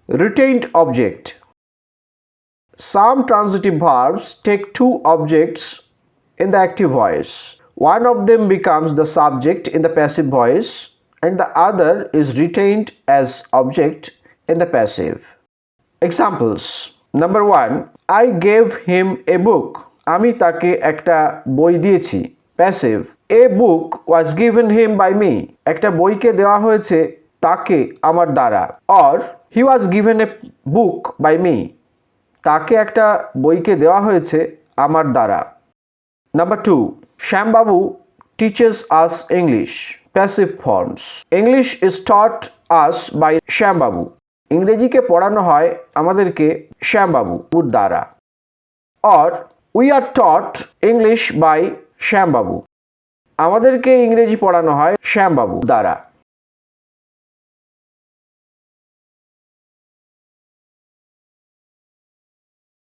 Retained object. Some transitive verbs take two objects in the active voice. One of them becomes the subject in the passive voice and the other is retained as object in the passive. Examples. Number 1. I gave him a book. আমি তাকে একটা বই দিয়েছি। Passive. A book was given him by me. একটা বইকে দেওয়া হয়েছে তাকে আমার দ্বারা। Or he was given a book by me. তাকে একটা বইকে দেওয়া হয়েছে আমার দ্বারা। Number 2. Shyambabu teaches us English. Passive forms. English is taught us by Shyambabu. ইংরেজিকে পড়ানো হয় আমাদেরকে শ্যামবাবুর দ্বারা। Or we are taught English by শ্যামবাবু. আমাদেরকে ইংরেজি পড়ানো হয় শ্যামবাবুর দ্বারা।